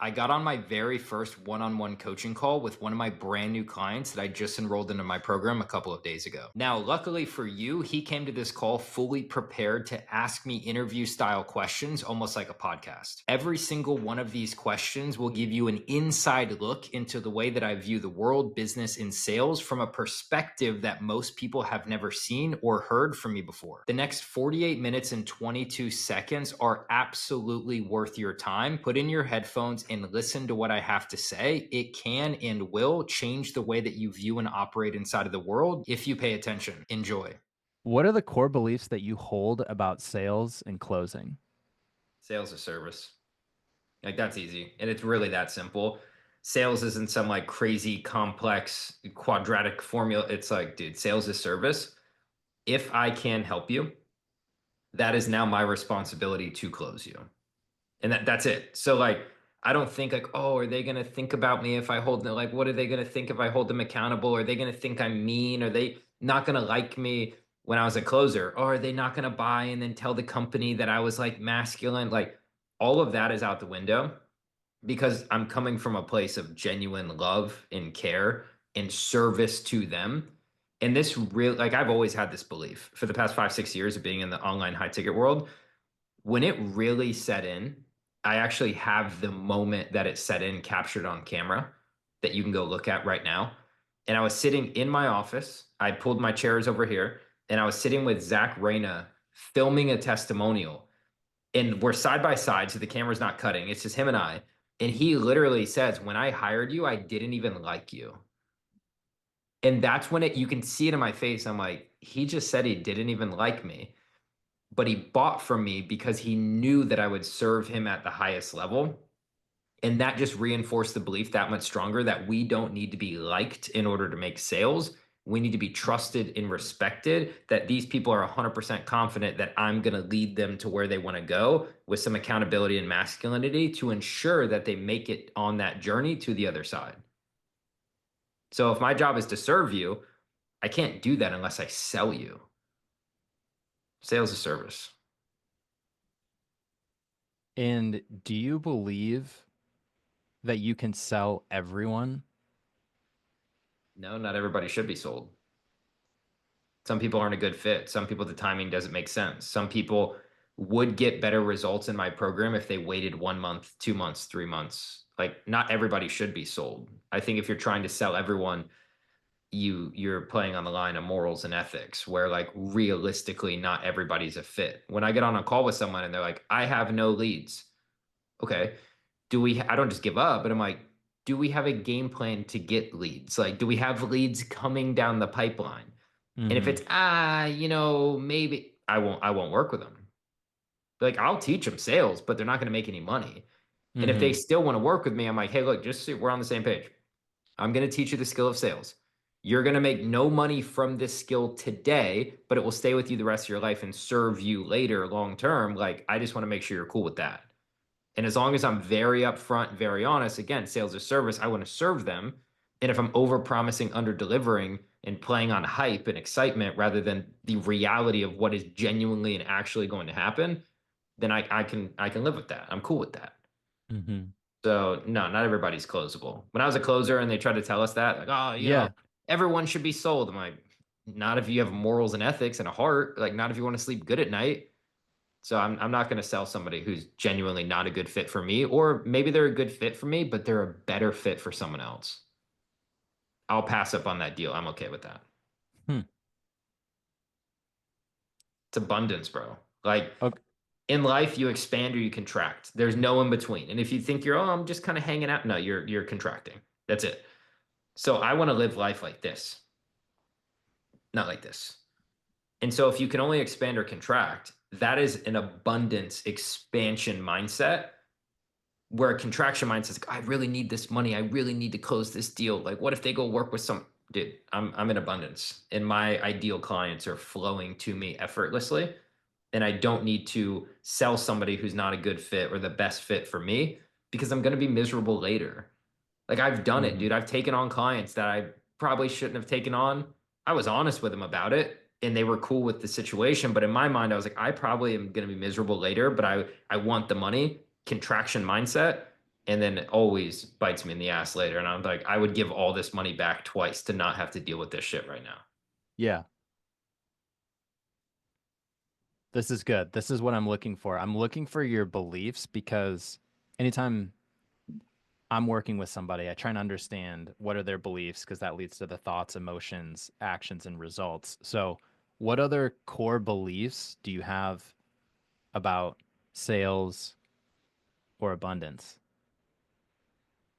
I got on my very first one-on-one coaching call with one of my brand new clients that I just enrolled into my program a couple of days ago. Now, luckily for you, he came to this call fully prepared to ask me interview style questions, almost like a podcast. Every single one of these questions will give you an inside look into the way that I view the world, business, and sales from a perspective that most people have never seen or heard from me before. The next 48 minutes and 22 seconds are absolutely worth your time. Put in your headphones and listen to what I have to say. It can and will change the way that you view and operate inside of the world if you pay attention. Enjoy. What are the core beliefs that you hold about sales and closing? Sales or service. Like that's easy. And it's really that simple. Sales isn't some like crazy complex quadratic formula. It's like, dude, sales is service. If I can help you, that is now my responsibility to close you. And that's it. So like I don't think like, oh, are they gonna think about me if I hold them? Like, what are they gonna think if I hold them accountable? Are they gonna think I'm mean? Are they not gonna like me when I was a closer? Or are they not gonna buy and then tell the company that I was like masculine? Like all of that is out the window because I'm coming from a place of genuine love and care and service to them. And this really, like, I've always had this belief for the past 5, 6 years of being in the online high ticket world. When it really set in, I actually have the moment that it set in captured on camera that you can go look at right now. And I was sitting in my office. I pulled my chairs over here and I was sitting with Zach Reyna filming a testimonial. And we're side by side, so the camera's not cutting. It's just him and I. And he literally says, when I hired you, I didn't even like you. And that's when you can see it in my face. I'm like, he just said he didn't even like me, but he bought from me because he knew that I would serve him at the highest level. And that just reinforced the belief that much stronger that we don't need to be liked in order to make sales. We need to be trusted and respected, that these people are 100% confident that I'm going to lead them to where they want to go with some accountability and masculinity to ensure that they make it on that journey to the other side. So if my job is to serve you, I can't do that unless I sell you. Sales is service. And do you believe that you can sell everyone? No, not everybody should be sold. Some people aren't a good fit. Some people, the timing doesn't make sense. Some people would get better results in my program if they waited 1 month, 2 months, 3 months. Like not everybody should be sold. I think if you're trying to sell everyone, you're playing on the line of morals and ethics where like realistically not everybody's a fit. When I get on a call with someone and they're like, I have no leads. Okay. I don't just give up, but I'm like, do we have a game plan to get leads? Like, do we have leads coming down the pipeline? And if it's, maybe I won't work with them. Like I'll teach them sales, but they're not going to make any money. And if they still want to work with me, I'm like, hey, look, just so we're on the same page. I'm going to teach you the skill of sales. You're going to make no money from this skill today, but it will stay with you the rest of your life and serve you later long term. Like, I just want to make sure you're cool with that. And as long as I'm very upfront, very honest, again, sales or service, I want to serve them. And if I'm over promising, under delivering, and playing on hype and excitement rather than the reality of what is genuinely and actually going to happen, then I can live with that. I'm cool with that. So no, not everybody's closable. When I was a closer and they tried to tell us that, like, oh, Yeah. everyone should be sold. I'm like, not if you have morals and ethics and a heart, like not if you want to sleep good at night. So I'm not going to sell somebody who's genuinely not a good fit for me, or maybe they're a good fit for me, but they're a better fit for someone else. I'll pass up on that deal. I'm okay with that. Hmm. It's abundance, bro. Like Okay. in life, you expand or you contract. There's no in between. And if you think I'm just kind of hanging out, no, you're contracting. That's it. So I want to live life like this, not like this. And so if you can only expand or contract, that is an abundance expansion mindset, where a contraction mindset is like, I really need this money. I really need to close this deal. Like, what if they go work with some dude? I'm in abundance and my ideal clients are flowing to me effortlessly. And I don't need to sell somebody who's not a good fit or the best fit for me because I'm going to be miserable later. Like I've done it, dude. I've taken on clients that I probably shouldn't have taken on. I was honest with them about it and they were cool with the situation. But in my mind, I was like, I probably am going to be miserable later, but I want the money. Contraction mindset. and then it always bites me in the ass later. And I'm like, I would give all this money back twice to not have to deal with this shit right now. Yeah. This is good. This is what I'm looking for. I'm looking for your beliefs because anytime I'm working with somebody, I try and understand what are their beliefs because that leads to the thoughts, emotions, actions, and results. So, what other core beliefs do you have about sales or abundance?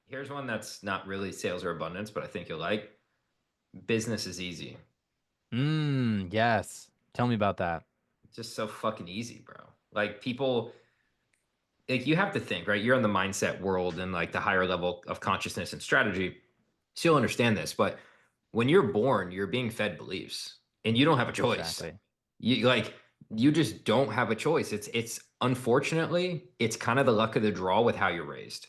Here's one that's not really sales or abundance, but I think you'll like. Business is easy. Yes. Tell me about that. It's just so fucking easy, bro. Like people, like you have to think, right? You're in the mindset world and like the higher level of consciousness and strategy. So you'll understand this, but when you're born, you're being fed beliefs and you don't have a choice. Exactly. You like you just don't have a choice. It's unfortunately, it's kind of the luck of the draw with how you're raised.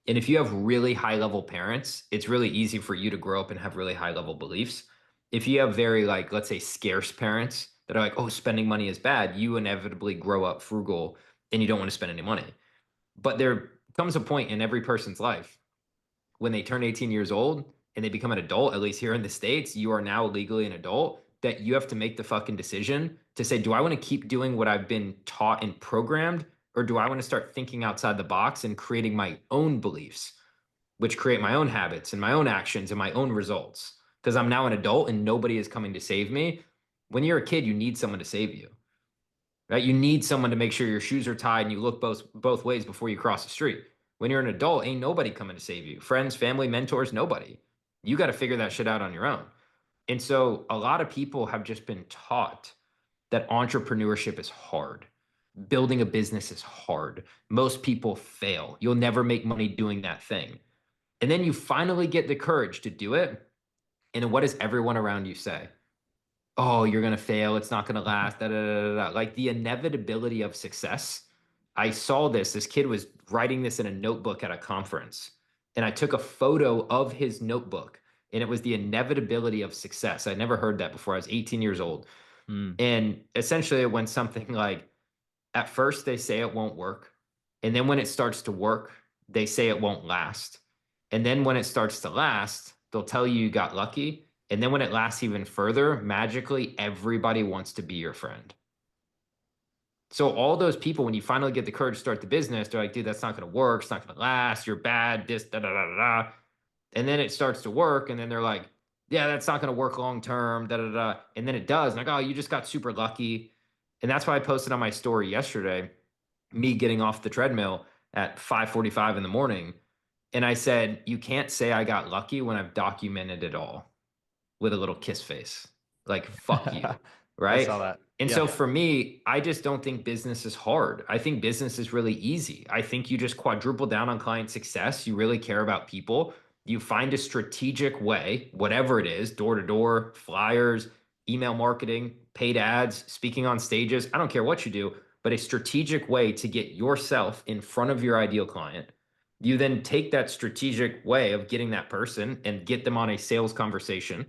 And if you have really high level parents, it's really easy for you to grow up and have really high level beliefs. If you have very, like, let's say, scarce parents that are like, oh, spending money is bad, you inevitably grow up frugal and you don't want to spend any money. But there comes a point in every person's life when they turn 18 years old and they become an adult, at least here in the States, you are now legally an adult, that you have to make the fucking decision to say, do I want to keep doing what I've been taught and programmed? Or do I want to start thinking outside the box and creating my own beliefs, which create my own habits and my own actions and my own results? Because I'm now an adult and nobody is coming to save me. When you're a kid, you need someone to save you, right? You need someone to make sure your shoes are tied and you look both ways before you cross the street. When you're an adult, ain't nobody coming to save you. Friends, family, mentors, nobody. You got to figure that shit out on your own. And so a lot of people have just been taught that entrepreneurship is hard. Building a business is hard. Most people fail. You'll never make money doing that thing. And then you finally get the courage to do it. And then what does everyone around you say? Oh, you're going to fail. It's not going to last. Da, da, da, da, da. Like the inevitability of success. I saw this. This kid was writing this in a notebook at a conference. And I took a photo of his notebook. And it was the inevitability of success. I never heard that before. I was 18 years old. Mm. And essentially, it went something like, at first, they say it won't work. And then when it starts to work, they say it won't last. And then when it starts to last, they'll tell you you got lucky. And then when it lasts even further, magically, everybody wants to be your friend. So all those people, when you finally get the courage to start the business, they're like, dude, that's not going to work. It's not going to last. You're bad. This, da, da, da, da, da. And then it starts to work. And then they're like, yeah, that's not going to work long term. Da, da, da. And then it does. And like, oh, you just got super lucky. And that's why I posted on my story yesterday, me getting off the treadmill at 5:45 in the morning. And I said, you can't say I got lucky when I've documented it all with a little kiss face. Like, fuck you. I Right. saw that. And Yeah. so for me, I just don't think business is hard. I think business is really easy. I think you just quadruple down on client success. You really care about people. You find a strategic way, whatever it is, door to door, flyers, email marketing, paid ads, speaking on stages. I don't care what you do, but a strategic way to get yourself in front of your ideal client. You then take that strategic way of getting that person and get them on a sales conversation,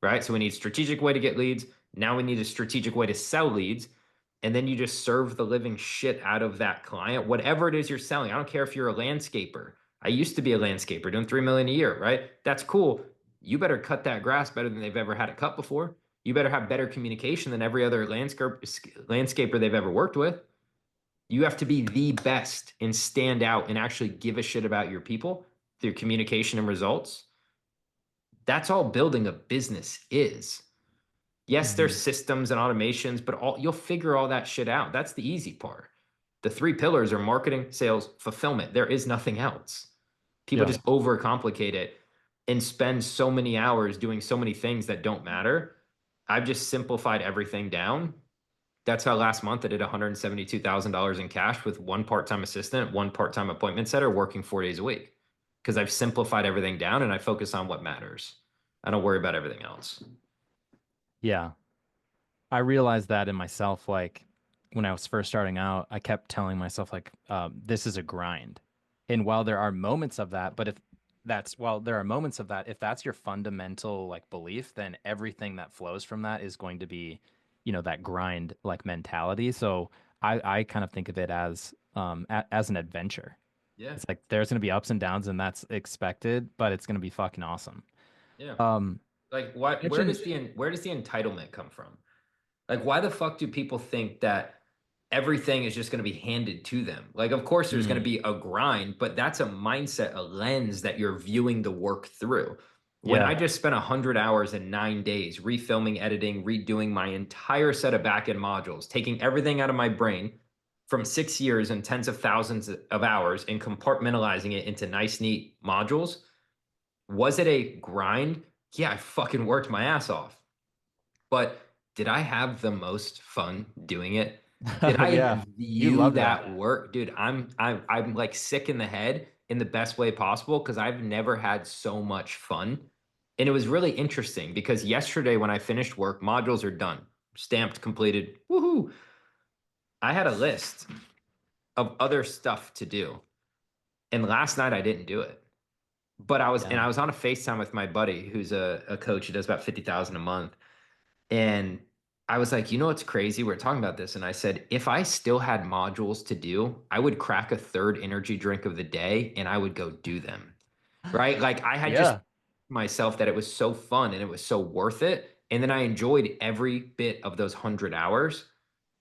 right? So we need a strategic way to get leads. Now we need a strategic way to sell leads. And then you just serve the living shit out of that client, whatever it is you're selling. I don't care if you're a landscaper. I used to be a landscaper doing 3 million a year, right? That's cool. You better cut that grass better than they've ever had it cut before. You better have better communication than every other landscaper they've ever worked with. You have to be the best and stand out and actually give a shit about your people through communication and results. That's all building a business is. Yes, there's Hmm. systems and automations, but you'll figure all that shit out. That's the easy part. The three pillars are marketing, sales, fulfillment. There is nothing else. People Yeah. just overcomplicate it and spend so many hours doing so many things that don't matter. I've just simplified everything down. That's how last month I did $172,000 in cash with one part-time assistant, one part-time appointment setter working 4 days a week. Because I've simplified everything down and I focus on what matters. I don't worry about everything else. Yeah. I realized that in myself, like when I was first starting out, I kept telling myself like, this is a grind. And while there are moments of that, but if that's while there are moments of that, if that's your fundamental like belief, then everything that flows from that is going to be, that grind like mentality. So I kind of think of it as an adventure. Yeah. It's like there's gonna be ups and downs, and that's expected, but it's gonna be fucking awesome. Yeah. Um, Like you what mentioned, where does the entitlement come from? Like, why the fuck do people think that everything is just going to be handed to them? Like, of course, there's going to mm, be a grind, but that's a mindset, a lens that you're viewing the work through. When I yeah, just spent 100 hours in 9 days refilming, editing, redoing my entire set of backend modules, taking everything out of my brain from 6 years and tens of thousands of hours and compartmentalizing it into nice, neat modules, was it a grind? Yeah, I fucking worked my ass off. But did I have the most fun doing it? Did I yeah, you view loved that. that work? Dude, I'm like sick in the head in the best way possible because I've never had so much fun. And it was really interesting because yesterday when I finished work, modules are done, stamped, completed. Woohoo. I had a list of other stuff to do. And last night I didn't do it. But Yeah, I was on a FaceTime with my buddy who's a coach who does about 50,000 a month. And I was like, you know what's crazy? We're talking about this. And I said, if I still had modules to do, I would crack a third energy drink of the day and I would go do them. Right. Like I had just yeah, myself that it was so fun and it was so worth it. And then I enjoyed every bit of those 100 hours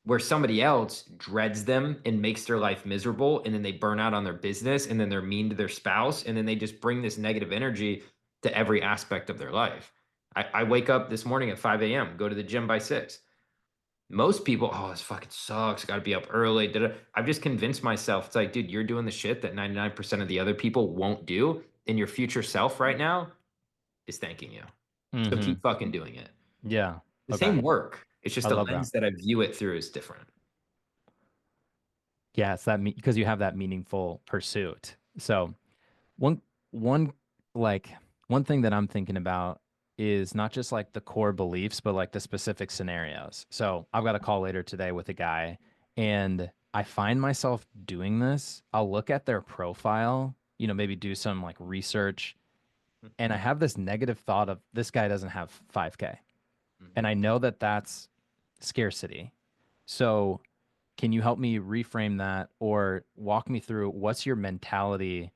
where somebody else dreads them and makes their life miserable. And then they burn out on their business and then they're mean to their spouse. And then they just bring this negative energy to every aspect of their life. I wake up this morning at 5 a.m., go to the gym by 6. Most people, oh, this fucking sucks. Got to be up early. Da-da. I've just convinced myself. It's like, dude, you're doing the shit that 99% of the other people won't do. And your future self right now is thanking you. So mm-hmm, keep fucking doing it. yeah. The Okay, same work. It's I just the love that. lens that I view it through is different. Yeah, it's that because you have that meaningful pursuit. So one one like one thing that I'm thinking about is not just like the core beliefs, but like the specific scenarios. So I've got a call later today with a guy, and I find myself doing this. I'll look at their profile, maybe do some like research, and I have this negative thought of this guy doesn't have 5K. And Mhm. I know that that's scarcity. So can you help me reframe that or walk me through what's your mentality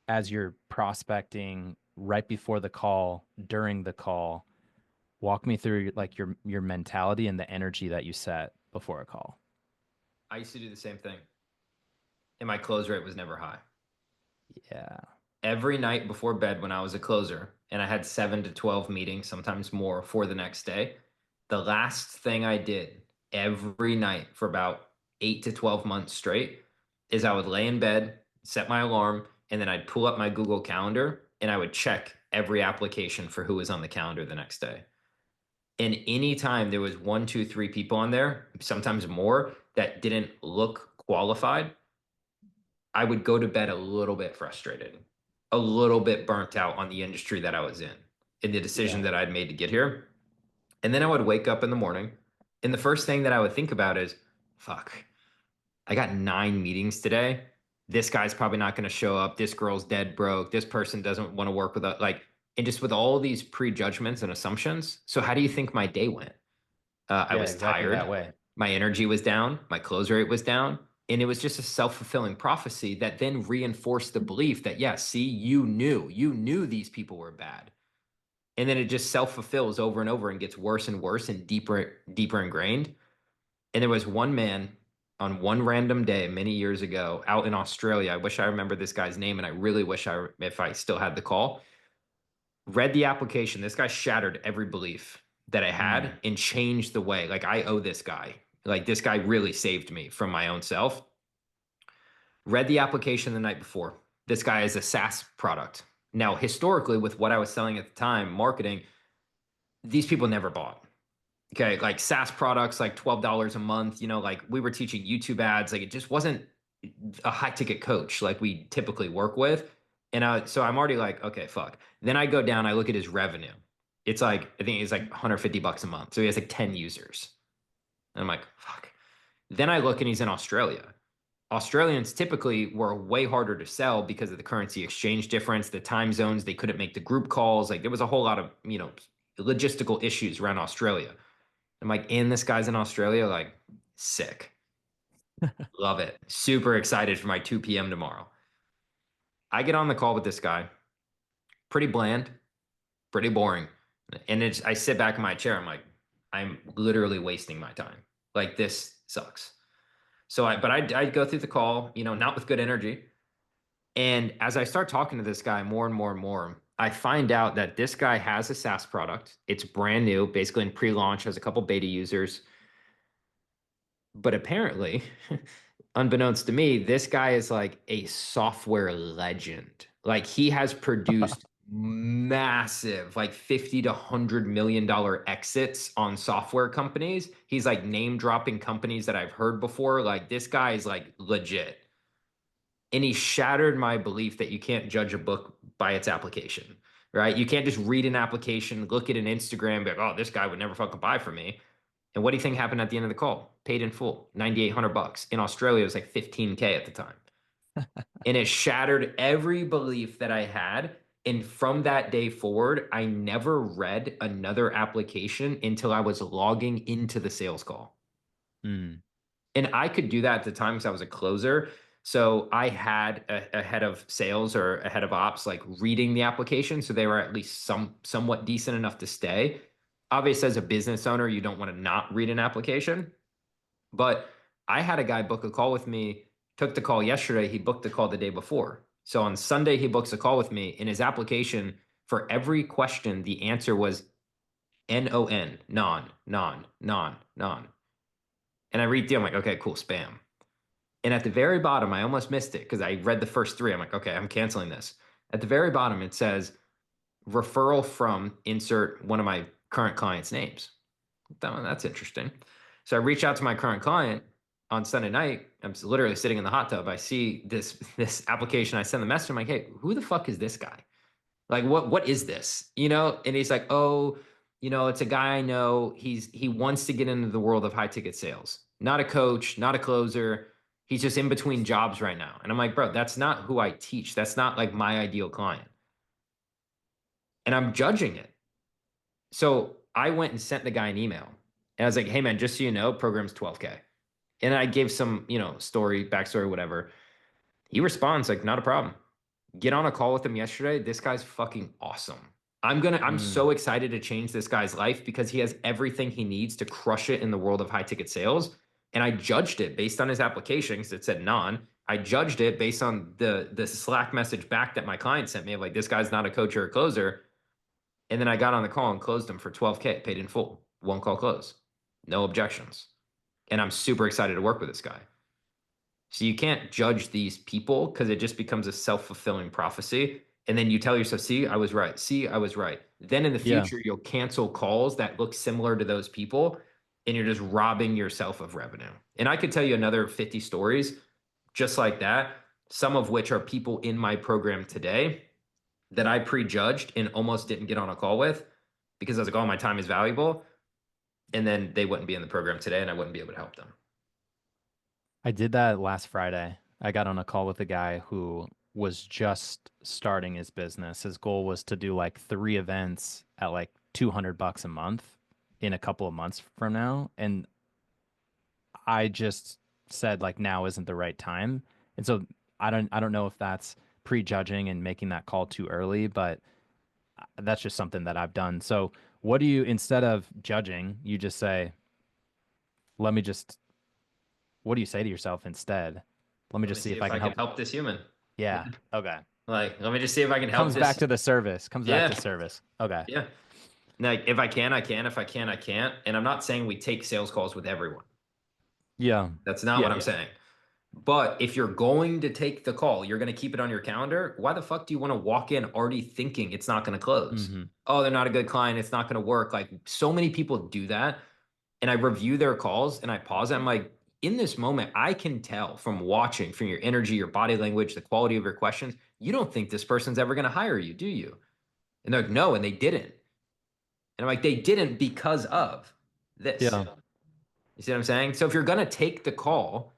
as you're prospecting right before the call, during the call? Walk me through like your mentality and the energy that you set before a call. I used to do the same thing, and my close rate was never high. Yeah. Every night before bed when I was a closer, and I had 7 to 12 meetings, sometimes more, for the next day, the last thing I did every night for about 8 to 12 months straight is I would lay in bed, set my alarm, and then I'd pull up my Google Calendar and I would check every application for who was on the calendar the next day. And anytime there was one, two, three people on there, sometimes more, that didn't look qualified, I would go to bed a little bit frustrated, a little bit burnt out on the industry that I was in the decision Yeah. that I'd made to get here. And then I would wake up in the morning, and the first thing that I would think about is, fuck, I got 9 meetings today. This guy's probably not going to show up. This girl's dead broke. This person doesn't want to work with us. Like, and just with all these prejudgments and assumptions. So, how do you think my day went? I Yeah, was exactly tired. that way. My energy was down. My close rate was down. And it was just a self fulfilling prophecy that then reinforced the belief that, yeah, see, you knew these people were bad. And then it just self fulfills over and over and gets worse and worse and deeper ingrained. And there was one man on one random day many years ago out in Australia. I wish I remember this guy's name, and I really wish if I still had the call. Read the application. This guy shattered every belief that I had Mm, and changed the way. Like I owe this guy. Like this guy really saved me from my own self. Read the application the night before. This guy is a SaaS product. Now, historically, with what I was selling at the time, marketing, these people never bought. Okay, like SaaS products, like $12 a month. Like we were teaching YouTube ads. Like it just wasn't a high ticket coach like we typically work with. And so I'm already like, okay, fuck. Then I go down, I look at his revenue. It's like, I think it's like $150 a month. So he has like 10 users. And I'm like, fuck. Then I look and he's in Australia. Australians typically were way harder to sell because of the currency exchange difference, the time zones. They couldn't make the group calls. Like there was a whole lot of, logistical issues around Australia. I'm like, and this guy's in Australia, like, sick. Love it. Super excited for my 2 p.m. tomorrow. I get on the call with this guy, pretty bland, pretty boring. And I sit back in my chair. I'm like, I'm literally wasting my time. Like, this sucks. But I go through the call, not with good energy. And as I start talking to this guy more and more and more, I find out that this guy has a SaaS product. It's brand new, basically in pre-launch, has a couple beta users. But apparently, unbeknownst to me, this guy is like a software legend. Like, he has produced massive, like 50 to $100 million exits on software companies. He's like name dropping companies that I've heard before. Like, this guy is like legit. And he shattered my belief that you can't judge a book by its application, right? You can't just read an application, look at an Instagram, be like, oh, this guy would never fucking buy from me. And what do you think happened at the end of the call? Paid in full, $9,800. In Australia, it was like 15K at the time. And it shattered every belief that I had. And from that day forward, I never read another application until I was logging into the sales call. Mm. And I could do that at the time because I was a closer. So I had a head of sales or a head of ops like reading the application. So they were at least somewhat decent enough to stay. Obviously, as a business owner, you don't want to not read an application. But I had a guy book a call with me, took the call yesterday. He booked the call the day before. So on Sunday, he books a call with me. In his application, for every question, the answer was non, non. And I read through, I'm like, okay, cool, spam. And at the very bottom, I almost missed it because I read the first three. I'm like, okay, I'm canceling this. At the very bottom, it says referral from insert one of my current clients' names. That's interesting. So I reach out to my current client on Sunday night. I'm literally sitting in the hot tub. I see this application. I send the message. I'm like, hey, who the fuck is this guy? Like, what is this? And he's like, oh, it's a guy I know. He wants to get into the world of high ticket sales. Not a coach, not a closer. He's just in between jobs right now. And I'm like, bro, that's not who I teach. That's not like my ideal client. And I'm judging it. So I went and sent the guy an email. And I was like, hey man, just so you know, program's 12K. And I gave some, story, backstory, whatever. He responds like, not a problem. Get on a call with him yesterday. This guy's fucking awesome. I'm Mm. so excited to change this guy's life because he has everything he needs to crush it in the world of high ticket sales. And I judged it based on his application because it said non. I judged it based on the Slack message back that my client sent me of like, this guy's not a coach or a closer. And then I got on the call and closed him for 12K, paid in full. One call close. No objections. And I'm super excited to work with this guy. So you can't judge these people because it just becomes a self-fulfilling prophecy. And then you tell yourself, see, I was right. See, I was right. Then in the Yeah. future, you'll cancel calls that look similar to those people, and you're just robbing yourself of revenue. And I could tell you another 50 stories just like that, some of which are people in my program today that I prejudged and almost didn't get on a call with because I was like, oh, my time is valuable. And then they wouldn't be in the program today and I wouldn't be able to help them. I did that last Friday. I got on a call with a guy who was just starting his business. His goal was to do like 3 events at like $200 a month in a couple of months from now. And I just said like now isn't the right time. And so I don't know if that's prejudging and making that call too early, but that's just something that I've done. So what do you, instead of judging, you just say, let me just, what do you say to yourself instead? Let me Let me just see see if I if I can can help. help this human. Yeah. Okay. Like, let me just see if I can help Comes back this. to the service. Comes back to Yeah. service. Okay. Yeah. Like, if I can, I can. If I can, I can't. And I'm not saying we take sales calls with everyone. Yeah. That's not what Yeah. I'm saying. But if you're going to take the call, you're going to keep it on your calendar. Why the fuck do you want to walk in already thinking it's not going to close? Hmm. Oh, they're not a good client. It's not going to work. Like, so many people do that. And I review their calls and I pause. I'm like, in this moment, I can tell from watching, from your energy, your body language, the quality of your questions, you don't think this person's ever going to hire you, do you? And they're like, no, and they didn't. And I'm like, they didn't because of this. Yeah. You see what I'm saying? So if you're going to take the call,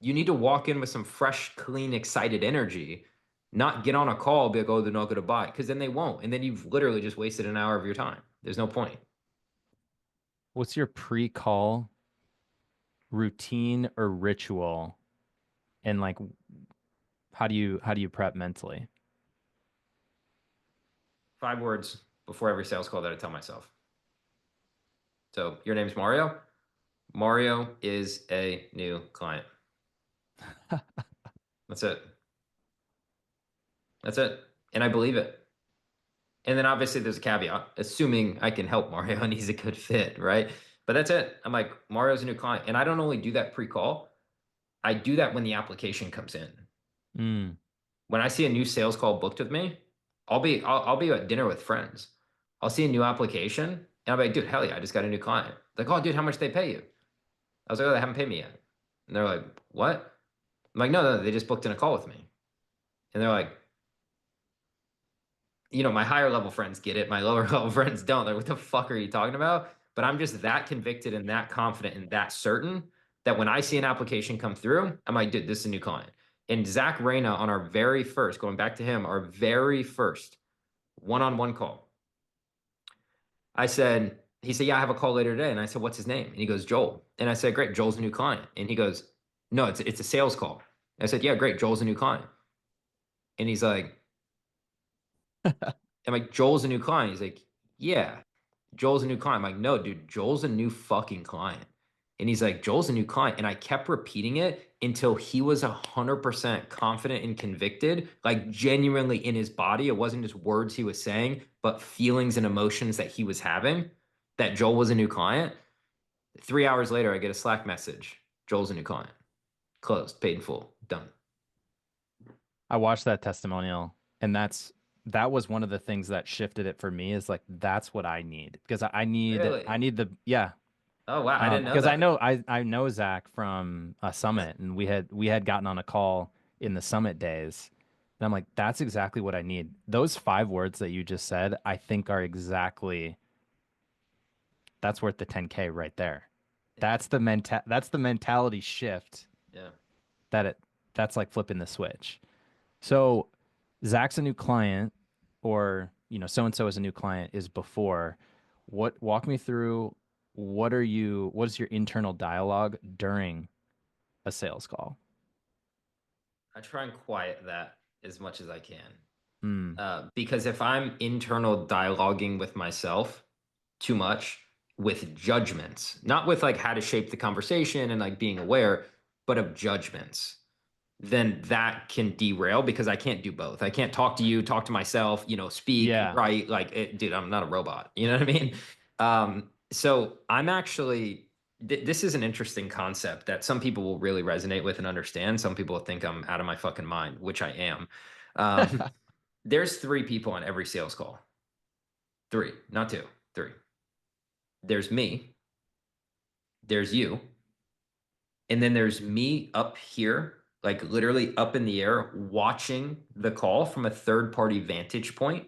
you need to walk in with some fresh, clean, excited energy, not get on a call, be like, oh, they're not going to buy, because then they won't. And then you've literally just wasted an hour of your time. There's no point. What's your pre-call routine or ritual, and like how do you prep mentally? 5 words before every sales call that I tell myself. So your name's Mario. Mario is a new client. That's it. That's it. And I believe it. And then obviously there's a caveat, assuming I can help Mario and he's a good fit, right? But that's it. I'm like, Mario's a new client. And I don't only do that pre-call, I do that when the application comes in. Mm. When I see a new sales call booked with me, I'll be at dinner with friends. I'll see a new application and I'll be like, dude, hell yeah, I just got a new client. Like, oh, dude, how much they pay you? I was like, oh, they haven't paid me yet. And they're like, what? I'm like, no, they just booked in a call with me. And they're like, my higher level friends get it. My lower level friends don't. Like, what the fuck are you talking about? But I'm just that convicted and that confident and that certain that when I see an application come through, I'm like, dude, this is a new client. And Zach Reyna on our very first, going back to him, our very first one-on-one call, he said, yeah, I have a call later today. And I said, what's his name? And he goes, Joel. And I said, great, Joel's a new client. And he goes, no, it's a sales call. I said, yeah, great, Joel's a new client. And he's like, I'm like, Joel's a new client. He's like, yeah, Joel's a new client. I'm like, no, dude, Joel's a new fucking client. And he's like, Joel's a new client. And I kept repeating it until he was 100% confident and convicted, like genuinely in his body. It wasn't just words he was saying, but feelings and emotions that he was having, that Joel was a new client. 3 hours later, I get a Slack message. Joel's a new client. Closed, paid in full, done. I watched that testimonial, and that was one of the things that shifted it for me, is like that's what I need, because I need Really? I need the yeah. Oh, wow. I didn't know Because I that. know I know Zach from a summit, and we had gotten on a call in the summit days, and I'm like, that's exactly what I need. Those 5 words that you just said, I think are exactly, that's worth the 10K right there. Yeah. That's the mentality shift Yeah. that it that's like flipping the switch. So Zach's a new client, or so and so is a new client, is before. What Walk me through, what is your internal dialogue during a sales call? I try and quiet that as much as I can. Hmm. Because if I'm internal dialoguing with myself too much with judgments, not with like how to shape the conversation and like being aware, but of judgments, then that can derail because I can't do both. I can't talk to you, talk to myself, speak, Yeah. write, like, dude, I'm not a robot. You know what I mean? So I'm actually, this is an interesting concept that some people will really resonate with and understand. Some people will think I'm out of my fucking mind, which I am. Um, there's 3 people on every sales call. 3, not 2, 3. There's me, there's you, and then there's me up here, like literally up in the air, watching the call from a third party vantage point.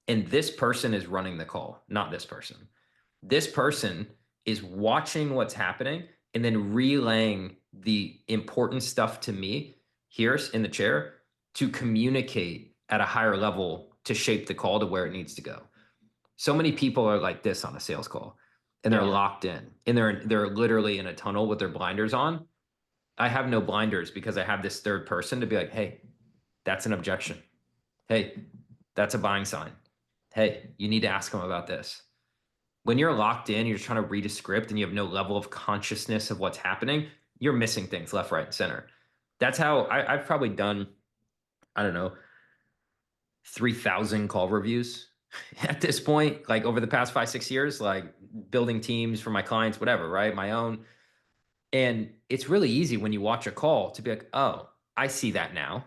And this person is running the call, not this person. This person is watching what's happening and then relaying the important stuff to me here in the chair to communicate at a higher level to shape the call to where it needs to go. So many people are like this on a sales call and they're Yeah. locked in and they're literally in a tunnel with their blinders on. I have no blinders because I have this third person to be like, hey, that's an objection. Hey, that's a buying sign. Hey, you need to ask them about this. When you're locked in, you're trying to read a script and you have no level of consciousness of what's happening, you're missing things left, right, and center. That's how I've probably done, I don't know, 3,000 call reviews at this point, like over the past 5, 6 years, like building teams for my clients, whatever, right? My own. And it's really easy when you watch a call to be like, oh, I see that now,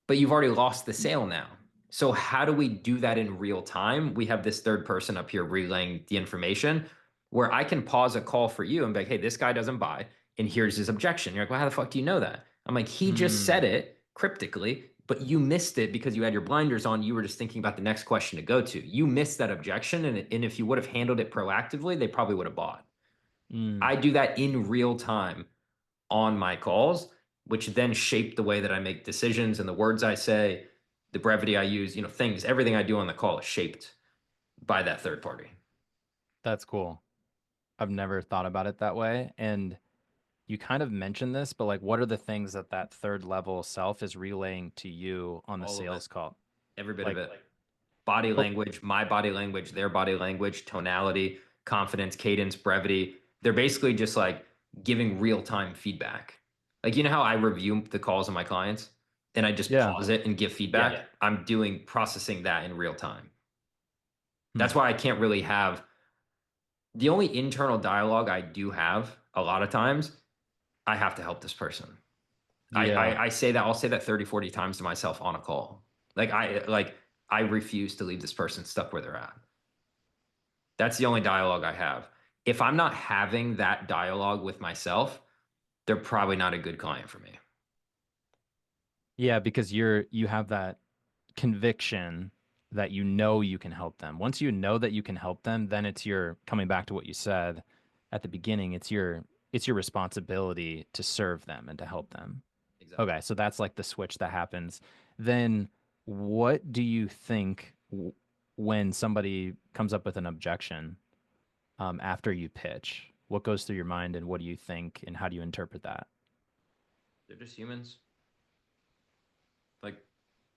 but you've already lost the sale now. So how do we do that in real time? We have this third person up here relaying the information where I can pause a call for you and be like, hey, this guy doesn't buy, and here's his objection. You're like, well, how the fuck do you know that? I'm like, he just Hmm. said it cryptically, but you missed it because you had your blinders on. You were just thinking about the next question to go to. You missed that objection, and if you would have handled it proactively, they probably would have bought. Hmm. I do that in real time on my calls, which then shape the way that I make decisions and the words I say, the brevity I use, things, everything I do on the call is shaped by that third party. That's cool. I've never thought about it that way. And you kind of mentioned this, but like, what are the things that that third level self is relaying to you on the All of it, sales call? every bit of Like, it. Body oh, language, my body language, their body language, tonality, confidence, cadence, brevity. They're basically just like giving real-time feedback. Like, you know how I review the calls of my clients and I just yeah. pause it and give feedback? Yeah. I'm doing processing that in real time. Hmm. That's why I can't really have the only internal dialogue I do have a lot of times, I have to help this person. Yeah. I say that I'll say that 30, 40 times to myself on a call. I refuse to leave this person stuck where they're at. That's the only dialogue I have. If I'm not having that dialogue with myself, they're probably not a good client for me. Yeah, because you have that conviction that you know you can help them. Once you know that you can help them, then it's your coming back to what you said at the beginning, it's your responsibility to serve them and to help them. Exactly. Okay, so that's like the switch that happens. Then what do you think when somebody comes up with an objection after you pitch? What goes through your mind and what do you think and how do you interpret that? They're just humans. Like,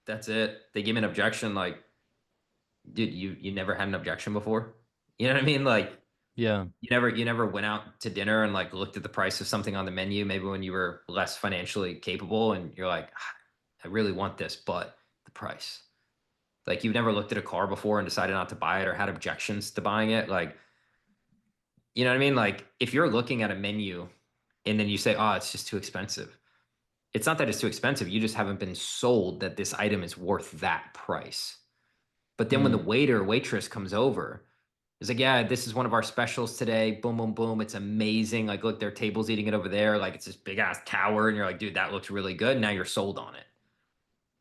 that's it. They give me an objection, like, dude, you never had an objection before? You know what I mean? Like, Yeah. you never went out to dinner and like looked at the price of something on the menu, maybe when you were less financially capable, and you're like, "Ah, I really want this, but the price. Like, you've never looked at a car before and decided not to buy it or had objections to buying it. Like, you know what I mean? Like, if you're looking at a menu and then you say, oh, it's just too expensive. It's not that it's too expensive. You just haven't been sold that this item is worth that price. But then when the Mm. waiter or waitress comes over, it's like, yeah, this is one of our specials today. Boom, boom, boom. It's amazing. Like, look, their table's eating it over there. Like, it's this big ass tower. And you're like, dude, that looks really good. Now you're sold on it.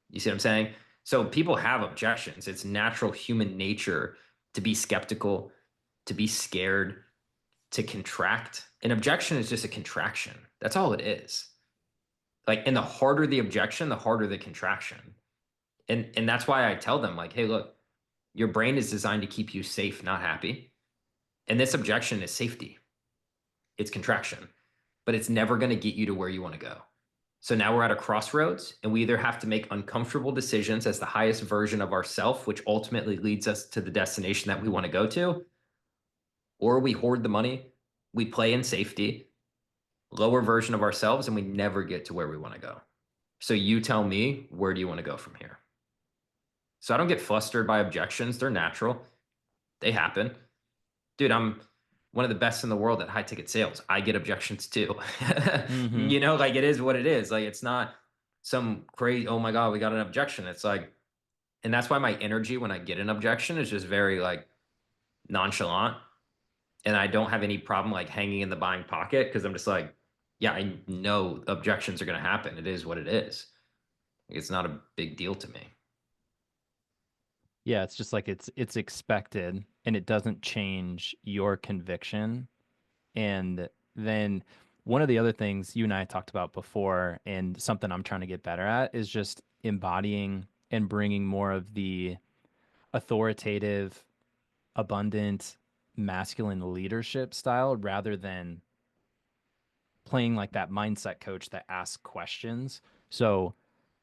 You see what I'm saying? So people have objections. It's natural human nature to be skeptical, to be scared, to contract. An objection is just a contraction. That's all it is. Like, and the harder the objection, the harder the contraction. And that's why I tell them, like, hey, look, your brain is designed to keep you safe, not happy. And this objection is safety. It's contraction, but it's never going to get you to where you want to go. So now we're at a crossroads, and we either have to make uncomfortable decisions as the highest version of ourself, which ultimately leads us to the destination that we want to go to, or we hoard the money, we play in safety, lower version of ourselves, and we never get to where we want to go. So you tell me, where do you want to go from here? So I don't get flustered by objections. They're natural. They happen. Dude, I'm one of the best in the world at high ticket sales. I get objections too. Hmm. You know, like, it is what it is. Like, it's not some crazy, oh my God, we got an objection. It's like, and that's why my energy when I get an objection is just very like nonchalant. And I don't have any problem like hanging in the buying pocket because I'm just like, yeah, I know objections are going to happen. It is what it is. It's not a big deal to me. Yeah, it's just like it's expected and it doesn't change your conviction. And then one of the other things you and I talked about before, and something I'm trying to get better at, is just embodying and bringing more of the authoritative, abundant, masculine leadership style rather than playing like that mindset coach that asks questions. So,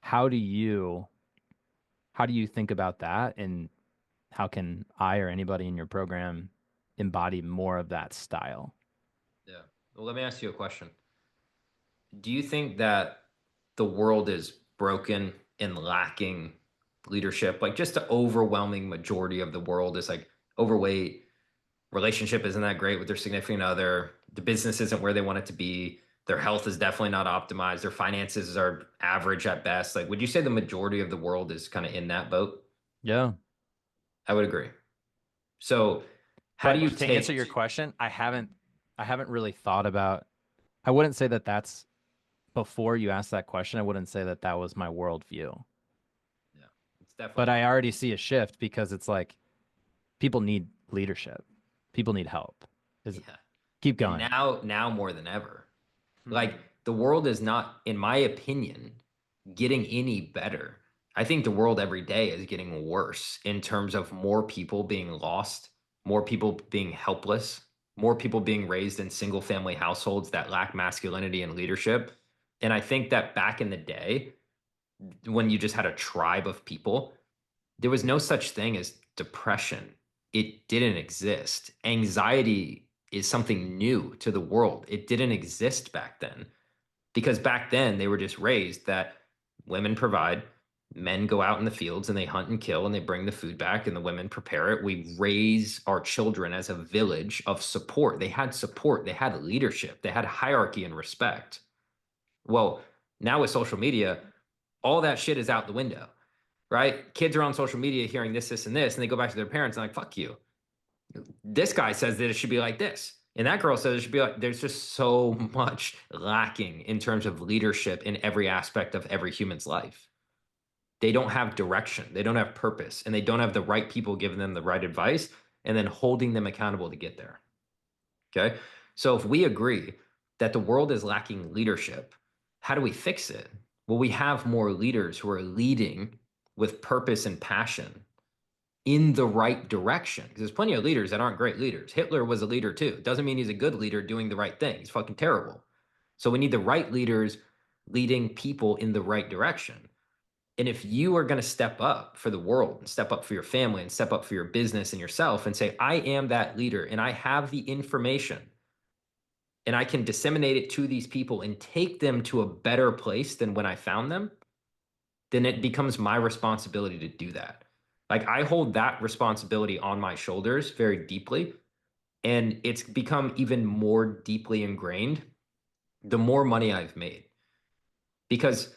how do you how do you think about that and how can I or anybody in your program embody more of that style? Yeah. Well, let me ask you a question. Do you think that the world is broken and lacking leadership? Like, just the overwhelming majority of the world is like overweight, relationship isn't that great with their significant other, the business isn't where they want it to be, their health is definitely not optimized, their finances are average at best. Like, would you say the majority of the world is kind of in that boat? Yeah. I would agree. So, how do But you to answer take, your question, I haven't really thought about I wouldn't say that that's before you asked that question, I wouldn't say that that was my worldview. yeah, it's definitely But I not. already see a shift because it's like people need leadership. People need help. Is Yeah. keep And going. now more than ever. Like, Hmm. the world is not, in my opinion, getting any better. I think the world every day is getting worse in terms of more people being lost, more people being helpless, more people being raised in single family households that lack masculinity and leadership. And I think that back in the day, when you just had a tribe of people, there was no such thing as depression. It didn't exist. Anxiety is something new to the world. It didn't exist back then because back then they were just raised that women provide, men go out in the fields and they hunt and kill and they bring the food back and the women prepare it. We raise our children as a village of support. They had leadership, they had hierarchy and respect. Well, now with social media, all that shit is out the window, right? Kids are on social media hearing this, and this, and they go back to their parents and like, fuck you. This guy says that it should be like this. And that girl says it should be like, there's just so much lacking in terms of leadership in every aspect of every human's life. They don't have direction, they don't have purpose, and they don't have the right people giving them the right advice and then holding them accountable to get there. Okay. So if we agree that the world is lacking leadership, how do we fix it? Well, we have more leaders who are leading with purpose and passion in the right direction. Because there's plenty of leaders that aren't great leaders. Hitler was a leader too. Doesn't mean he's a good leader doing the right thing. He's fucking terrible. So we need the right leaders leading people in the right direction. And if you are going to step up for the world and step up for your family and step up for your business and yourself and say, I am that leader and I have the information and I can disseminate it to these people and take them to a better place than when I found them, then it becomes my responsibility to do that. Like I hold that responsibility on my shoulders very deeply. And it's become even more deeply ingrained the more money I've made. Because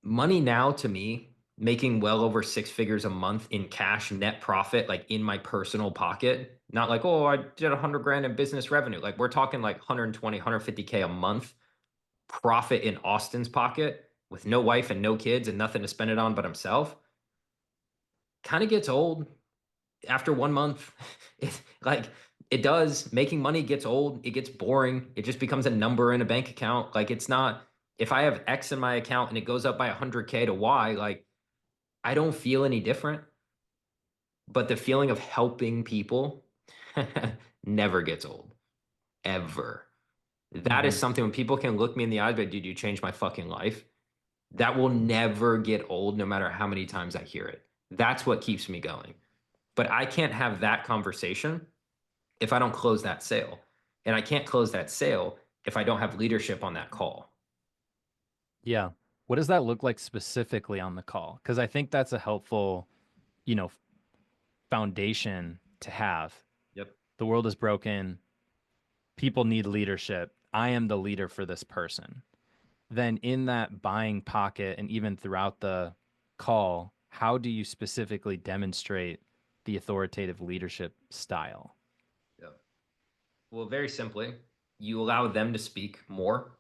money now to me, making well over 6 figures a month in cash net profit, like in my personal pocket, not like, oh, I did 100 grand in business revenue. Like we're talking like 120, 150K a month profit in Austin's pocket with no wife and no kids and nothing to spend it on but himself. Kind of gets old after 1 month. It, like it does. Making money gets old. It gets boring. It just becomes a number in a bank account. Like it's not, if I have X in my account and it goes up by 100K to Y, like I don't feel any different. But the feeling of helping people never gets old, ever. That is Mm-hmm. something when people can look me in the eyes, but dude, you changed my fucking life. That will never get old, no matter how many times I hear it. That's what keeps me going. But I can't have that conversation if I don't close that sale. And I can't close that sale if I don't have leadership on that call. Yeah. What does that look like specifically on the call? Because I think that's a helpful, you know, foundation to have. Yep. The world is broken. People need leadership. I am the leader for this person. Then in that buying pocket and even throughout the call, how do you specifically demonstrate the authoritative leadership style? Yep. Well, very simply, you allow them to speak more,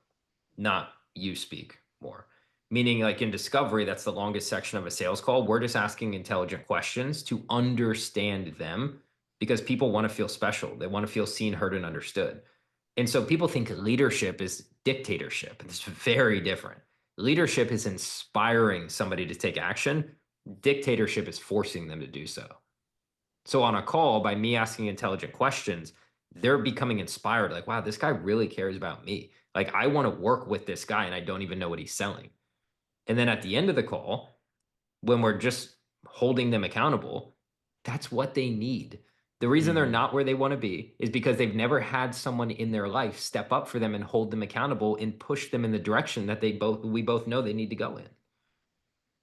not you speak more. Meaning, like in discovery, that's the longest section of a sales call. We're just asking intelligent questions to understand them because people want to feel special. They want to feel seen, heard, and understood. And so people think leadership is dictatorship. It's very different. Leadership is inspiring somebody to take action. Dictatorship is forcing them to do so. So on a call, by me asking intelligent questions, they're becoming inspired. Like, wow, this guy really cares about me. Like, I want to work with this guy and I don't even know what he's selling. And then at the end of the call, when we're just holding them accountable, that's what they need. The reason they're Mm-hmm. not where they want to be is because they've never had someone in their life step up for them and hold them accountable and push them in the direction that we both know they need to go in.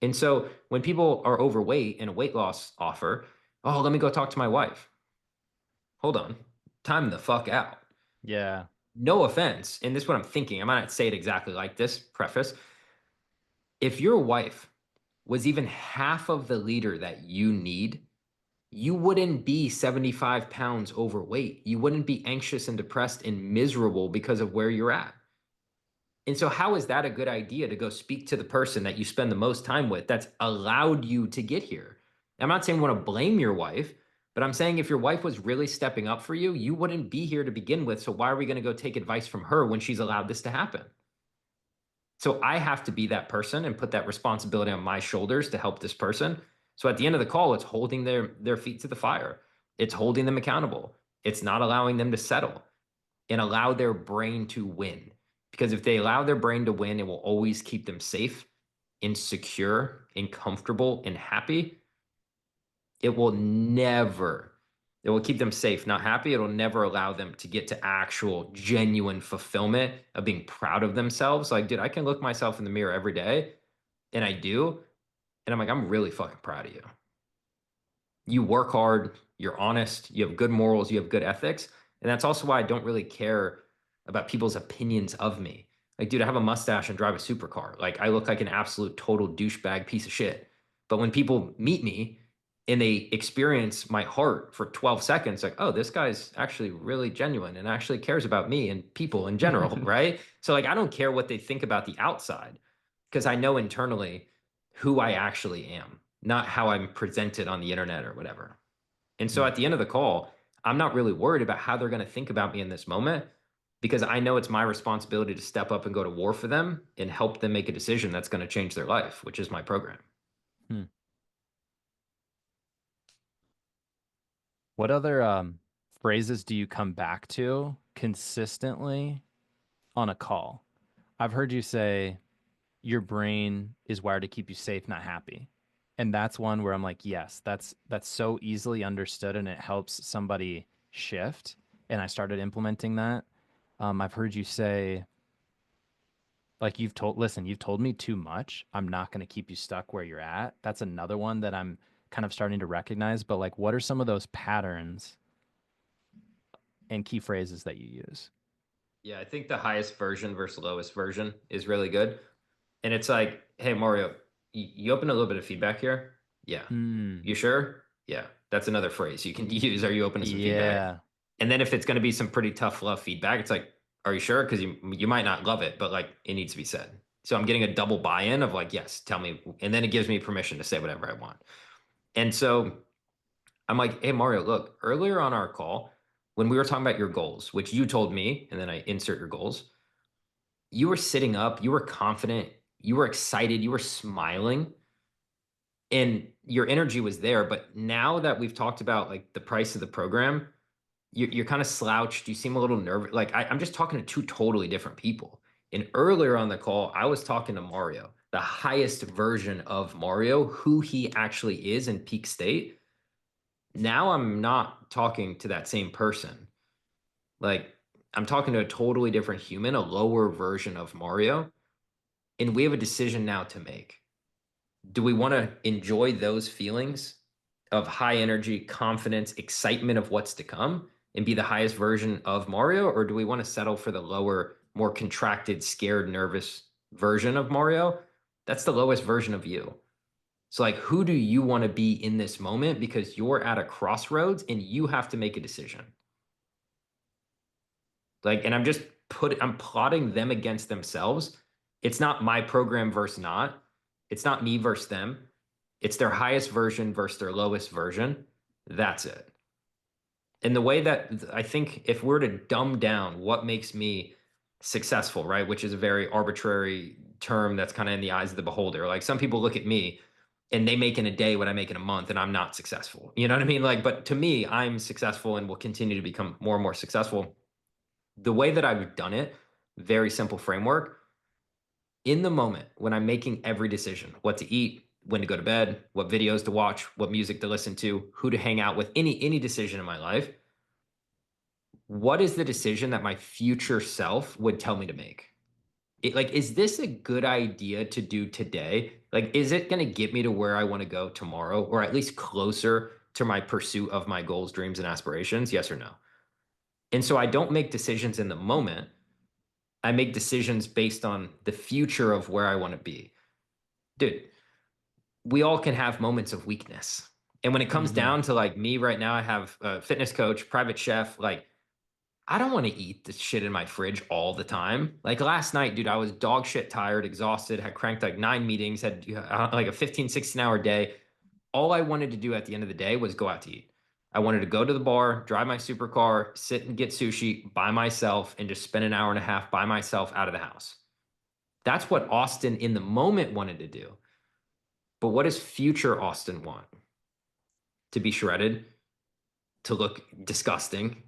And so when people are overweight in a weight loss offer, oh, let me go talk to my wife. Hold on. Time the fuck out. Yeah. No offense. And this is what I'm thinking. I might not say it exactly like this preface. If your wife was even half of the leader that you need, you wouldn't be 75 pounds overweight. You wouldn't be anxious and depressed and miserable because of where you're at. And so, how is that a good idea to go speak to the person that you spend the most time with that's allowed you to get here? I'm not saying we want to blame your wife, but I'm saying if your wife was really stepping up for you, you wouldn't be here to begin with. So, why are we going to go take advice from her when she's allowed this to happen? So, I have to be that person and put that responsibility on my shoulders to help this person. So, at the end of the call, it's holding their feet to the fire, it's holding them accountable. It's not allowing them to settle and allow their brain to win. Because if they allow their brain to win, it will always keep them safe and secure and comfortable and happy. It will never, it will keep them safe, not happy. It'll never allow them to get to actual genuine fulfillment of being proud of themselves. Like, dude, I can look myself in the mirror every day, and I do. And I'm like, I'm really fucking proud of you. You work hard, you're honest, you have good morals, you have good ethics. And that's also why I don't really care about people's opinions of me. Like, dude, I have a mustache and drive a supercar. Like, I look like an absolute total douchebag piece of shit. But when people meet me and they experience my heart for 12 seconds, like, oh, this guy's actually really genuine and actually cares about me and people in general, right? So, like, I don't care what they think about the outside because I know internally who I actually am, not how I'm presented on the internet or whatever. And so Hmm. at the end of the call, I'm not really worried about how they're going to think about me in this moment because I know it's my responsibility to step up and go to war for them and help them make a decision that's going to change their life, which is my program. Hmm. What other phrases do you come back to consistently on a call? I've heard you say your brain is wired to keep you safe, not happy. And that's one where I'm like, yes, that's so easily understood and it helps somebody shift. And I started implementing that. I've heard you say, like listen, you've told me too much. I'm not going to keep you stuck where you're at. That's another one that I'm kind of starting to recognize. But like, what are some of those patterns and key phrases that you use? Yeah, I think the highest version versus lowest version is really good. And it's like, hey, Mario, you open a little bit of feedback here? Yeah. Hmm. You sure? Yeah. That's another phrase you can use. Are you open to some feedback? Yeah. And then if it's going to be some pretty tough love feedback, it's like, are you sure? Because you might not love it, but like it needs to be said. So I'm getting a double buy-in of like, yes, tell me. And then it gives me permission to say whatever I want. And so I'm like, hey, Mario, look, earlier on our call, when we were talking about your goals, which you told me, and then I insert your goals, you were sitting up, you were confident, you were excited, you were smiling, and your energy was there. But now that we've talked about like the price of the program, you're kind of slouched. You seem a little nervous. Like I'm just talking to two totally different people. And earlier on the call, I was talking to Mario, the highest version of Mario, who he actually is in peak state. Now I'm not talking to that same person. Like I'm talking to a totally different human, a lower version of Mario. And we have a decision now to make. Do we want to enjoy those feelings of high energy, confidence, excitement of what's to come and be the highest version of Mario? Or do we want to settle for the lower, more contracted, scared, nervous version of Mario? That's the lowest version of you. So, like, who do you want to be in this moment? Because you're at a crossroads and you have to make a decision. Like, and I'm plotting them against themselves. It's not my program versus not. It's not me versus them. It's their highest version versus their lowest version. That's it. And the way that I think if we're to dumb down what makes me successful, right, which is a very arbitrary term that's kind of in the eyes of the beholder. Like some people look at me and they make in a day what I make in a month and I'm not successful. You know what I mean? Like, but to me, I'm successful and will continue to become more and more successful. The way that I've done it, very simple framework. In the moment when I'm making every decision, what to eat, when to go to bed, what videos to watch, what music to listen to, who to hang out with, any decision in my life, what is the decision that my future self would tell me to make? Like, is this a good idea to do today? Like, is it going to get me to where I want to go tomorrow, or at least closer to my pursuit of my goals, dreams, and aspirations? Yes or no? And so I don't make decisions in the moment. I make decisions based on the future of where I want to be. Dude, we all can have moments of weakness. And when it comes Hmm. down to like me right now, I have a fitness coach, private chef. Like, I don't want to eat the shit in my fridge all the time. Like last night, dude, I was dog shit tired, exhausted, had cranked like 9 meetings, had like a 15, 16 hour day. All I wanted to do at the end of the day was go out to eat. I wanted to go to the bar, drive my supercar, sit and get sushi by myself, and just spend an hour and a half by myself out of the house. That's what Austin in the moment wanted to do. But what does future Austin want? To be shredded, to look disgusting,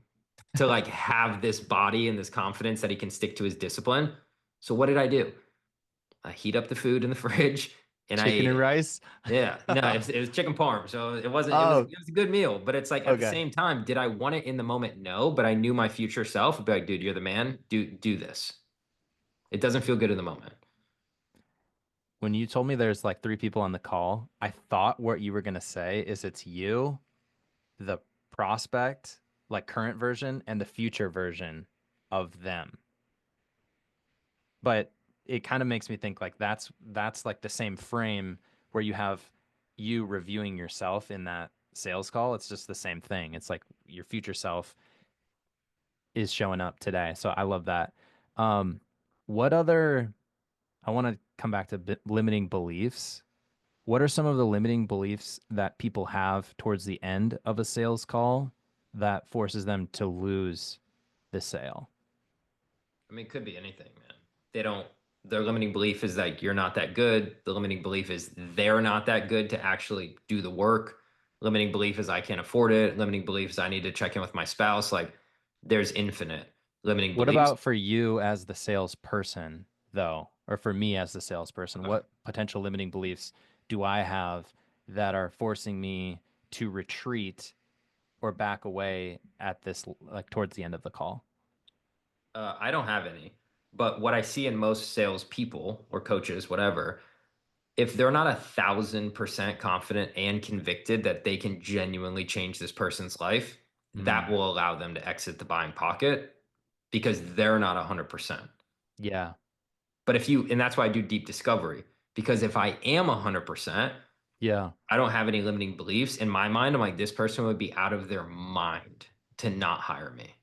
to like have this body and this confidence that he can stick to his discipline. So what did I do? I heat up the food in the fridge and I Chicken ate and it. rice. Yeah, no, it was chicken parm, so it wasn't. Oh, It was a good meal, but it's like at the okay. same time, did I want it in the moment? No, but I knew my future self would be like, dude, you're the man. Do this. It doesn't feel good in the moment. When you told me there's like three people on the call, I thought what you were gonna say is it's you, the prospect, like current version, and the future version of them. But it kind of makes me think like that's like the same frame where you have you reviewing yourself in that sales call. It's just the same thing. It's like your future self is showing up today. So I love that. Um, what other, I want to come back to limiting beliefs. What are some of the limiting beliefs that people have towards the end of a sales call that forces them to lose the sale? I mean, it could be anything, man. They don't, their limiting belief is like you're not that good. The limiting belief is they're not that good to actually do the work. Limiting belief is I can't afford it. Limiting belief is I need to check in with my spouse. Like there's infinite limiting What beliefs. about for you as the salesperson, though, or for me as the salesperson? Uh, What potential limiting beliefs do I have that are forcing me to retreat or back away at this, like towards the end of the call? I don't have any, but what I see in most sales people or coaches, whatever, if they're not 1,000% confident and convicted that they can genuinely change this person's life, that Mm, will allow them to exit the buying pocket because they're not 100%. yeah, But if you, and that's why I do deep discovery, because if I am 100%, yeah, I don't have any limiting beliefs. In my mind, I'm like, this person would be out of their mind to not hire me.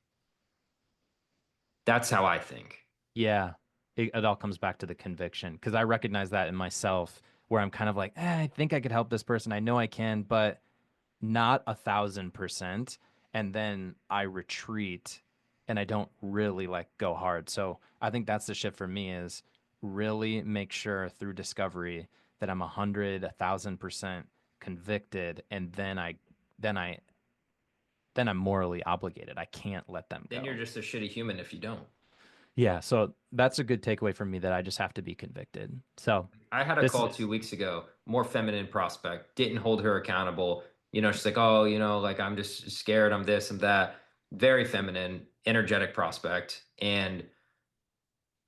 That's how I think. yeah. It all comes back to the conviction because I recognize that in myself where I'm kind of like, I think I could help this person. I know I can, but not 1,000%. And then I retreat and I don't really like go hard. So I think that's the shift for me is really make sure through discovery that I'm 100, 1,000% convicted. And then I, then I'm morally obligated. I can't let them Then you're go. just a shitty human if you don't. Yeah. So that's a good takeaway from me that I just have to be convicted. So I had a this call is, 2 weeks ago, more feminine prospect, didn't hold her accountable. She's like, oh, like I'm just scared, I'm this, I'm that. Very feminine, energetic prospect. And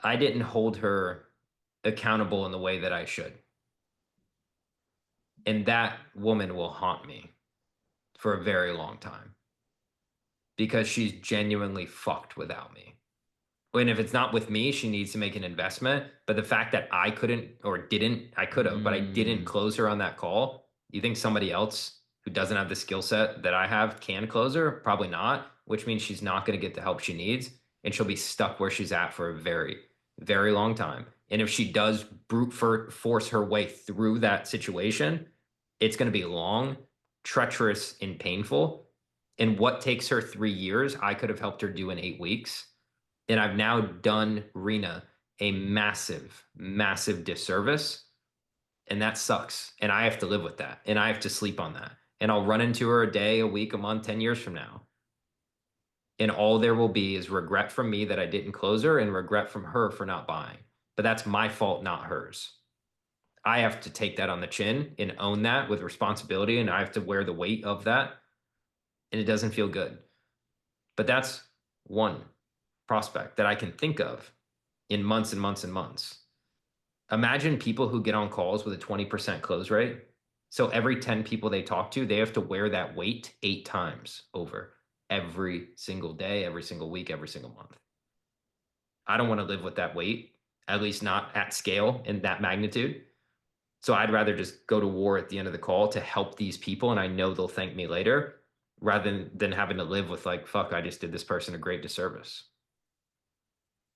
I didn't hold her accountable in the way that I should. And that woman will haunt me for a very long time because she's genuinely fucked without me. And if it's not with me, she needs to make an investment. But the fact that I couldn't or didn't, I could have, but I didn't mm, close her on that call. You think somebody else who doesn't have the skill set that I have can close her? Probably not, which means she's not going to get the help she needs. And she'll be stuck where she's at for a very, very long time. And if she does force her way through that situation, it's going to be long, treacherous, and painful. And what takes her 3 years, I could have helped her do in 8 weeks. And I've now done Rena a massive, massive disservice. And that sucks. And I have to live with that. And I have to sleep on that. And I'll run into her a day, a week, a month, 10 years from now. And all there will be is regret from me that I didn't close her and regret from her for not buying. But that's my fault, not hers. I have to take that on the chin and own that with responsibility. And I have to wear the weight of that. And it doesn't feel good. But that's one prospect that I can think of in months and months and months. Imagine people who get on calls with a 20% close rate. So every 10 people they talk to, they have to wear that weight 8 times over every single day, every single week, every single month. I don't want to live with that weight, at least not at scale in that magnitude. So I'd rather just go to war at the end of the call to help these people. And I know they'll thank me later rather than having to live with like, fuck, I just did this person a great disservice.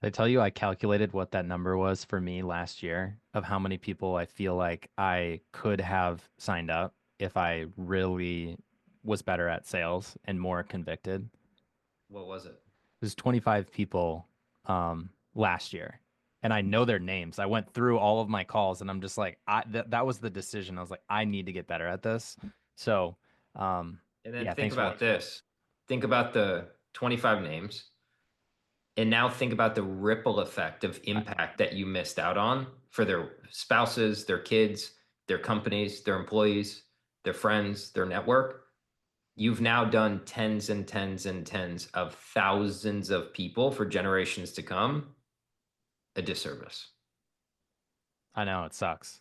I tell you, I calculated what that number was for me last year of how many people I feel like I could have signed up if I really was better at sales and more convicted. What was it? It was 25 people last year. And I know their names. I went through all of my calls and I'm just like, that was the decision. I was like, I need to get better at this. So, And then yeah, think thanks for about what. this. Think about the 25 names. And now think about the ripple effect of I, impact that you missed out on for their spouses, their kids, their companies, their employees, their friends, their network. You've now done tens and tens and tens of thousands of people for generations to come a disservice. I know it sucks.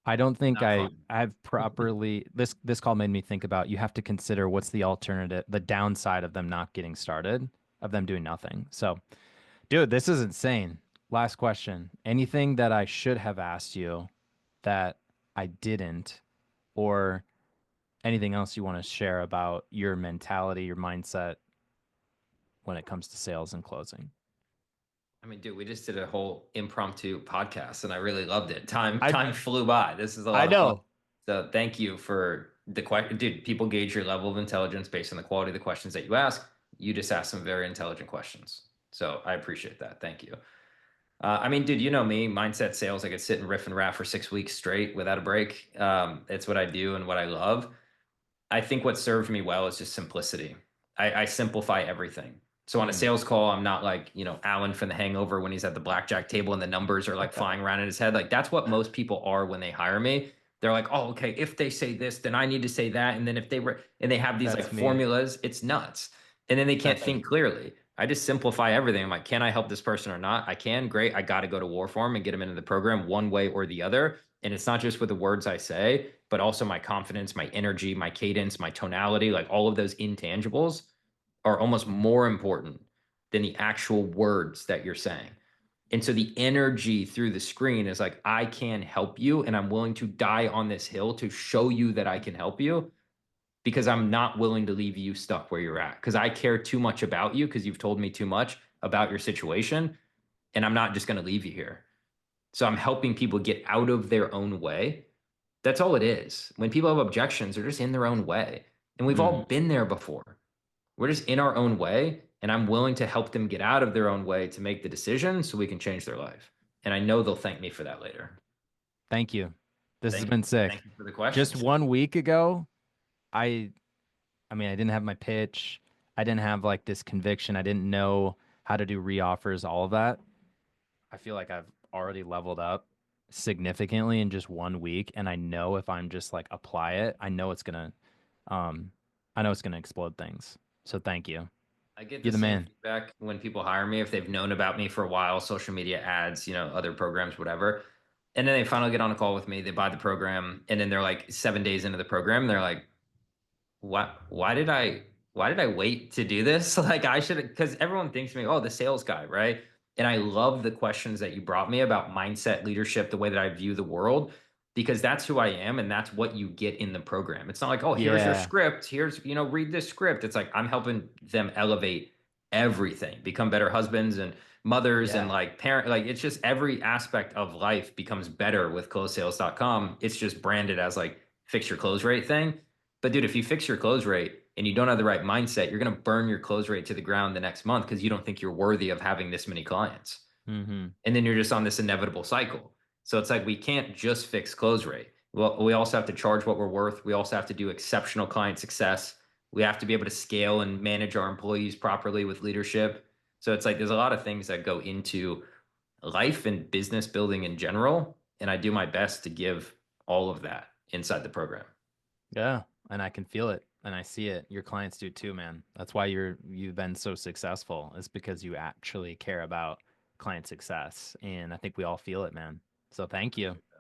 I don't think Not fun. I've properly this call made me think about you have to consider what's the alternative, the downside of them not getting started, of them doing nothing. So, dude, this is insane. Last question. Anything that I should have asked you that I didn't, or anything else you want to share about your mentality, your mindset when it comes to sales and closing? I mean, dude, we just did a whole impromptu podcast and I really loved it. Time I time flew by. This is a I lot of fun. know. So thank you for the question. Dude, people gauge your level of intelligence based on the quality of the questions that you ask. You just asked some very intelligent questions. So I appreciate that. Thank you. I mean, dude, you know me, mindset sales. I could sit and riff and rap for 6 weeks straight without a break. It's what I do and what I love. I think what served me well is just simplicity. I simplify everything. So on a Mm. sales call, I'm not like, Alan from The Hangover when he's at the blackjack table and the numbers are like flying around in his head. Like that's what most people are when they hire me. They're like, oh, okay, if they say this, then I need to say that. And then if they were, and they have these like That's me. formulas, it's nuts. And then they can't That's think me. clearly. I just simplify everything. I'm like, can I help this person or not? I can. Great. I got to go to war for him and get him into the program one way or the other. And it's not just with the words I say, but also my confidence, my energy, my cadence, my tonality, like all of those intangibles are almost more important than the actual words that you're saying. And so the energy through the screen is like, I can help you, and I'm willing to die on this hill to show you that I can help you because I'm not willing to leave you stuck where you're at because I care too much about you because you've told me too much about your situation, and I'm not just going to leave you here. So I'm helping people get out of their own way. That's all it is. When people have objections, they're just in their own way. And we've all Mhm. been there before. We're just in our own way. And I'm willing to help them get out of their own way to make the decision so we can change their life. And I know they'll thank me for that later. Thank you. This has Thank been you. sick. Thank you for the Just questions. 1 week ago, I I mean, I didn't have my pitch. I didn't have like this conviction. I didn't know how to do reoffers, all of that. I feel like I've already leveled up significantly in just 1 week. And I know if I'm just like apply it, um, I know it's gonna explode things. So thank you. I get You're the the same man. feedback when people hire me if they've known about me for a while, social media ads, other programs, whatever. And then they finally get on a call with me, they buy the program, and then they're like 7 days into the program, they're like, why did I wait to do this? Like I should, because everyone thinks to me, oh, the sales guy, right? And I love the questions that you brought me about mindset, leadership, the way that I view the world, because that's who I am and that's what you get in the program. It's not like, oh, here's your Yeah. script, here's, read this script. It's like I'm helping them elevate everything, become better husbands and mothers and Yeah. like parent, like it's just every aspect of life becomes better with closesales.com. It's just branded as like fix your close rate thing. But dude, if you fix your close rate and you don't have the right mindset, you're going to burn your close rate to the ground the next month because you don't think you're worthy of having this many clients. Mm-hmm. And then you're just on this inevitable cycle. So it's like we can't just fix close rate. Well, we also have to charge what we're worth. We also have to do exceptional client success. We have to be able to scale and manage our employees properly with leadership. So it's like there's a lot of things that go into life and business building in general. And I do my best to give all of that inside the program. Yeah. And I can feel it and I see it. Your clients do too, man. That's why you've been so successful. It's because you actually care about client success. And I think we all feel it, man. So thank you. Appreciate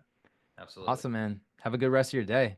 that. Absolutely. Awesome, man. Have a good rest of your day.